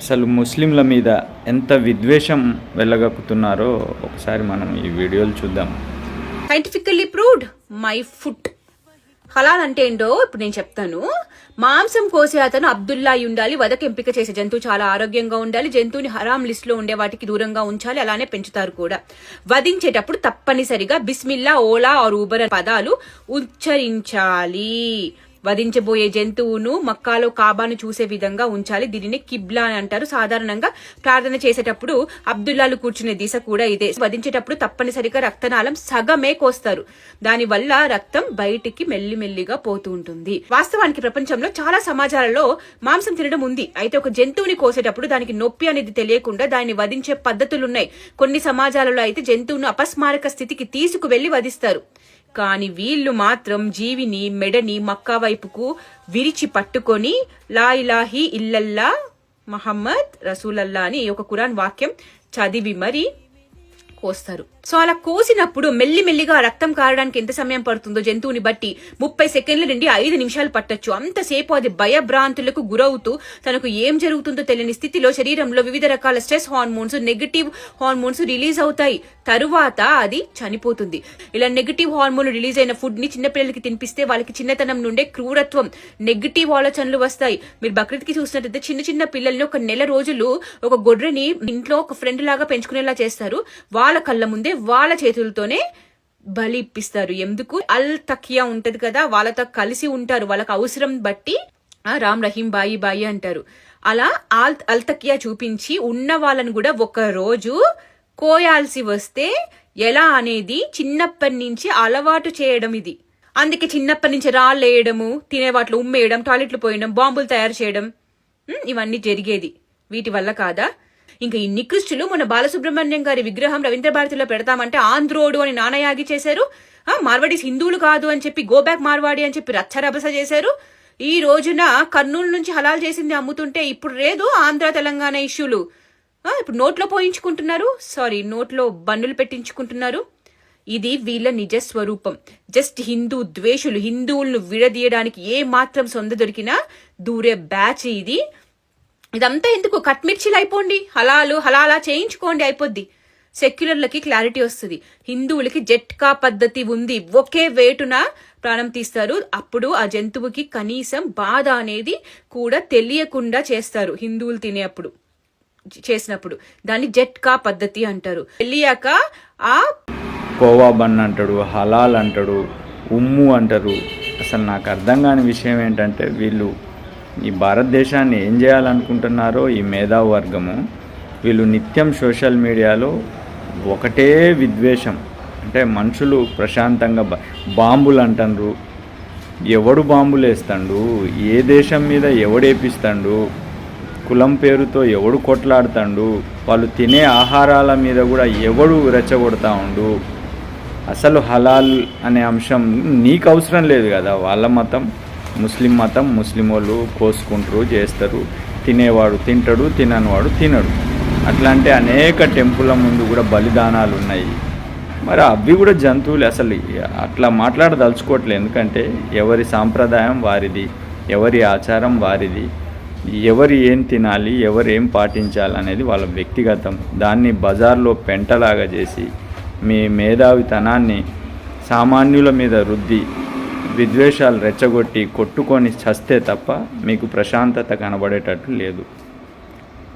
అసలు ముస్లింల మీద ఎంత విద్వేషం వెళ్ళగక్కుతున్నారో ఒకసారి మనం ఈ వీడియోలు చూద్దాం. సైంటిఫికల్లీ ప్రూవ్డ్ మై ఫుడ్ హలాల్ అంటే ఏంటో ఇప్పుడు నేను చెప్తాను. మాంసం కోసే అతను అబ్దుల్లా ఉండాలి. వదకు ఎంపిక చేసే జంతువు చాలా ఆరోగ్యంగా ఉండాలి. జంతువుని హరాం లిస్ట్ లో ఉండే వాటికి దూరంగా ఉంచాలి. అలానే పెంచుతారు కూడా. వధించేటప్పుడు తప్పనిసరిగా బిస్మిల్లా, ఓలా ఆర్ ఊబర్ పదాలు ఉచ్చరించాలి. వధించబోయే జంతువును మక్కాలో కాబాను చూసే విధంగా ఉంచాలి. దీనిని కిబ్లా అని అంటారు. సాధారణంగా ప్రార్థన చేసేటప్పుడు అబ్దుల్లాలు కూర్చునే దిశ కూడా ఇదే. వధించేటప్పుడు తప్పనిసరిగా రక్తనాళం సగమే కోస్తారు. దాని వల్ల రక్తం బయటికి మెల్లిమెల్లిగా పోతూ ఉంటుంది. వాస్తవానికి ప్రపంచంలో చాలా సమాజాలలో మాంసం తినడం ఉంది. అయితే ఒక జంతువుని కోసేటప్పుడు దానికి నొప్పి అనేది తెలియకుండా దాన్ని వధించే పద్ధతులున్నాయి. కొన్ని సమాజాలలో అయితే జంతువును అపస్మారక స్థితికి తీసుకువెళ్లి వధిస్తారు. కాని వీళ్లు మాత్రం జీవిని మెడని మక్కా వైపుకు విరిచి పట్టుకొని లా ఇలాహి ఇల్లల్లా మహమ్మద్ రసూలల్లా అని ఒక ఖురాన్ వాక్యం చదివి మరి కోస్తారు. సో అలా కోసినప్పుడు మెల్లిమెల్లిగా రక్తం కారడానికి ఎంత సమయం పడుతుందో జంతువుని బట్టి 30 సెకండ్ల నుండి 5 నిమిషాలు పట్టొచ్చు. అంతసేపు అది భయభ్రాంతులకు గురవుతూ తనకు ఏం జరుగుతుందో తెలియని స్థితిలో శరీరంలో వివిధ రకాల stress hormones, negative hormones release అవుతాయి. తరువాత అది చనిపోతుంది. ఇలా నెగటివ్ హార్మోన్ రిలీజ్ అయిన ఫుడ్ ని చిన్నపిల్లలకి తినిపిస్తే వాళ్ళకి చిన్నతనం నుండే క్రూరత్వం, నెగటివ్ ఆలోచనలు వస్తాయి. మీరు బక్రీద్ కి చూసినట్టయితే చిన్న చిన్న పిల్లల్ని 1 నెల రోజులు ఒక గొడ్రని ఇంట్లో ఒక ఫ్రెండ్ లాగా పెంచుకునేలా చేస్తారు. వాళ్ళ కళ్ళ ముందే వాళ్ళ చేతులతోనే బలి ఇప్పిస్తారు. ఎందుకు? అల్ తకియా ఉంటది కదా, వాళ్ళతో కలిసి ఉంటారు. వాళ్ళకి అవసరం బట్టి రామ్ రహీం బాయి బాయి అంటారు. అలా అల్ తకియా చూపించి ఉన్న వాళ్ళని కూడా ఒక రోజు కోయాల్సి వస్తే ఎలా అనేది చిన్నప్పటి నుంచి అలవాటు చేయడం ఇది. అందుకే చిన్నప్పటి నుంచి రాళ్ళు వేయడము, తినే వాటిలో ఉమ్మేయడం, టాయిలెట్లు పోయడం, బాంబులు తయారు చేయడం ఇవన్నీ జరిగేది వీటి వల్ల కాదా? ఇంకా ఈ నికృష్టులు మొన్న బాలసుబ్రహ్మణ్యం గారి విగ్రహం రవీంద్ర భారతిలో పెడతామంటే ఆంధ్రోడు అని నానయాగి చేశారు. మార్వాడీస్ హిందువులు కాదు అని చెప్పి గో బ్యాక్ మార్వాడి అని చెప్పి రచ్చరభస చేశారు. ఈ రోజున కర్నూలు నుంచి హలాల్ చేసింది అమ్ముతుంటే ఇప్పుడు లేదు ఆంధ్ర తెలంగాణ ఇష్యూలు. ఇప్పుడు నోట్లో పోయించుకుంటున్నారు, నోట్లో బన్నులు పెట్టించుకుంటున్నారు. ఇది వీళ్ళ నిజ స్వరూపం. జస్ట్ హిందూ ద్వేషులు. హిందువులను విడదీయడానికి ఏ మాత్రం సొంత దొరికినా దూరే బ్యాచ్ ఇది. ఇదంతా ఎందుకు? కట్మిర్చిలు అయిపోండి, హలాలా చేయించుకోండి, అయిపోద్ది. సెక్యులర్లకి క్లారిటీ వస్తుంది. హిందువులకి జట్కా పద్ధతి ఉంది. ఒకే వేటున ప్రాణం తీస్తారు. అప్పుడు ఆ జంతువుకి కనీసం బాధ అనేది కూడా తెలియకుండా చేస్తారు. హిందువులు తినేప్పుడు చేసినప్పుడు దాన్ని జట్కా పద్ధతి అంటారు. తెలియక ఆ కోవా బన్ అంటాడు, హలాల్ అంటాడు, ఉమ్ము అంటారు. అసలు నాకు అర్థం కాని విషయం ఏంటంటే వీళ్ళు ఈ భారతదేశాన్ని ఏం చేయాలనుకుంటున్నారో ఈ మేధావి వర్గము. వీళ్ళు నిత్యం సోషల్ మీడియాలో ఒకటే విద్వేషం. అంటే మనుషులు ప్రశాంతంగా బాంబులు అంటారు. ఎవడు బాంబులు వేస్తాడు? ఏ దేశం మీద ఎవడేపిస్తాడు? కులం పేరుతో ఎవడు కొట్లాడుతాడు? వాళ్ళు తినే ఆహారాల మీద కూడా ఎవడు రెచ్చగొడతా ఉండు? అసలు హలాల్ అనే అంశం నీకు అవసరం లేదు కదా. వాళ్ళ మతం ముస్లిం మతం, ముస్లిం వాళ్ళు కోసుకుంటారు, చేస్తారు. తినేవాడు తింటాడు, తిననివాడు తినడు. అట్లాంటి అనేక టెంపుల్ల ముందు కూడా బలిదానాలు ఉన్నాయి. మరి అవి కూడా జంతువులు. అసలు అట్లా మాట్లాడదలుచుకోవట్లేదు. ఎందుకంటే ఎవరి సాంప్రదాయం వారిది, ఎవరి ఆచారం వారిది, ఎవరు ఏం తినాలి, ఎవరు ఏం పాటించాలి అనేది వాళ్ళ వ్యక్తిగతం. దాన్ని బజార్లో పెంటలాగా చేసి మీ మేధావితనాన్ని సామాన్యుల మీద రుద్ది విద్వేషాలు రెచ్చగొట్టి కొట్టుకొని చస్తే తప్ప మీకు ప్రశాంతత కనబడేటట్టు లేదు.